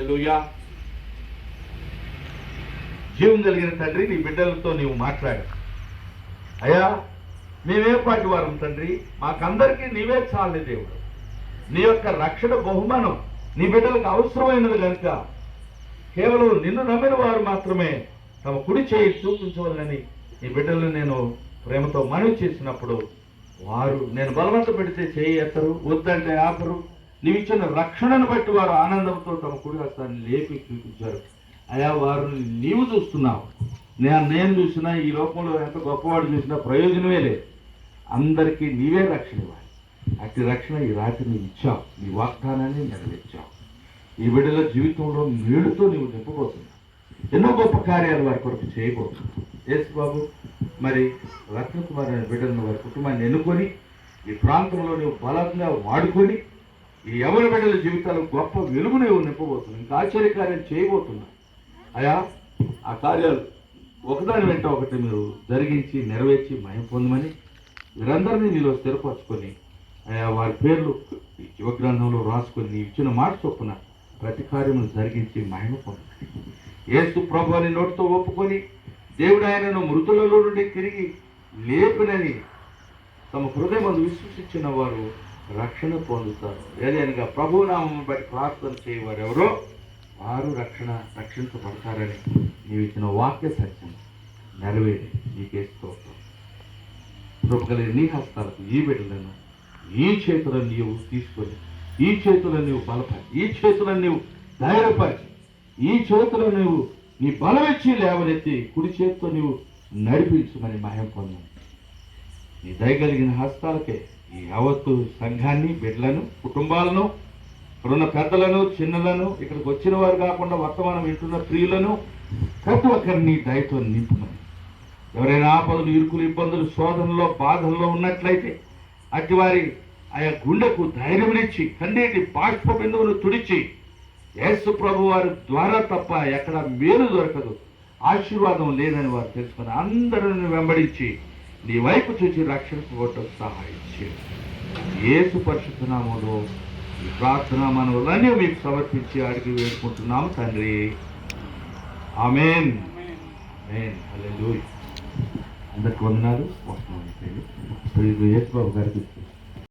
హల్లెలూయా. జీవం కలిగిన తండ్రి, నీ బిడ్డలతో నీవు మాట్లాడు అయ్యా. మేమే పాటి వారం తండ్రి, మాకందరికీ నీవే చాలని దేవుడు. నీ యొక్క రక్షణ బహుమానం నీ బిడ్డలకు అవసరమైనది కనుక కేవలం నిన్ను నమ్మిన వారు మాత్రమే తమ కుడి చేయి చూపించవాలని నీ బిడ్డలను నేను ప్రేమతో మనవి చేసినప్పుడు వారు నేను బలవంత పెడితే చేయి ఎత్తరు, వద్దంటే ఆపరు. నీవు ఇచ్చిన రక్షణను బట్టి వారు ఆనందంతో తమ కుడి హస్తాన్ని లేపి చూపించారు అయా. వారు నీవు చూస్తున్నావు, నేను చూసినా ఈ లోకంలో ఎంత గొప్పవాడు చూసినా ప్రయోజనమే లేదు. అందరికీ నీవే రక్షణ ఇవ్వాలి. అట్టి రక్షణ ఈ రాత్రి నీవు ఇచ్చావు, నీ వాగ్దానాన్ని నెరవేర్చావు. ఈ బిడ్డల జీవితంలో మేలుతో నీవు నింపబోతున్నావు. ఎన్నో గొప్ప కార్యాలు వారి కొరకు చేయబోతున్నావు. యేసు బాబు, మరి రత్నకుమార్ అనే బిడ్డలను వారి కుటుంబాన్ని ఎన్నుకొని ఈ ప్రాంతంలో నువ్వు బలంగా వాడుకొని ఈ ఎవరి బిడ్డల జీవితాలు గొప్ప వెలుగు నువ్వు నింపబోతున్నావు. ఇంకా ఆశ్చర్యకార్యాలు చేయబోతున్నావు అయా. ఆ కార్యాలు ఒకదాని వెంట ఒకటి మీరు జరిగించి నెరవేర్చి మహిమ పొందమని వీరందరినీ నీలో స్థిరపరచుకొని అయా వారి పేర్లు యువగ్రంథంలో రాసుకొని నీ ఇచ్చిన మాట చొప్పున ప్రతి కార్యమును జరిగించి మహిమ పొందమని యేసు ప్రభు అని నోటితో ఒప్పుకొని దేవుడు ఆయనను మృతులలో నుండి తిరిగి లేపినని తమ హృదయమందు విశ్వసించిన వారు రక్షణ పొందుతారు. ఏదైనా ప్రభు నామం బట్టి ప్రార్థన చేయవారు ఎవరో వారు రక్షించబడతారని నీవు ఇచ్చిన వాక్య సత్యం నెరవేరి నీకే స్తోత్రం. కృపగలిగిన నీ హస్తాలకు ఈ బిడ్డలను ఈ చేతులను నీవు తీసుకొని, ఈ చేతులను నీవు బలపరిచి, ఈ చేతులను నీవు ధైర్యపరిచి, ఈ చేతులను నీవు నీ బలమిచ్చి లేవనెత్తి కుడి చేతితో నీవు నడిపించమని మహిమ పొందాను. నీ దయగలిగిన హస్తాలకే ఈ యావత్తు సంఘాన్ని, బిడ్డలను, కుటుంబాలను, ఇక్కడున్న పెద్దలను, చిన్నలను, ఇక్కడికి వచ్చిన వారు కాకుండా వర్తమానం వింటున్న ప్రియులను ప్రతి ఒక్కరిని దయతో నింపుమని. ఎవరైనా ఆపదలు, ఇరుకులు, ఇబ్బందులు, శోధనలో, బాధల్లో ఉన్నట్లయితే అట్టి వారి ఆయా గుండెకు ధైర్యమునిచ్చి కన్నీటి బాష్ప బిందువును తుడిచి యేసు ప్రభు వారి ద్వారా తప్ప ఎక్కడ మేలు దొరకదు, ఆశీర్వాదం లేదని వారు తెలుసుకొని అందరిని వెంబడించి నీ వైపు చూసి రక్షణ పోవటం సహాయం చేయండి. యేసు పరిశుద్ధ నామములో ఈ ప్రార్థన మనవులన్నీ మీకు సమర్పించి అడిగి వేడుకుంటున్నాము తండ్రి. ఆమేన్. ఆమేన్. హల్లెలూయా. అందరికి వందనాలు. యేసు బాబు గారికి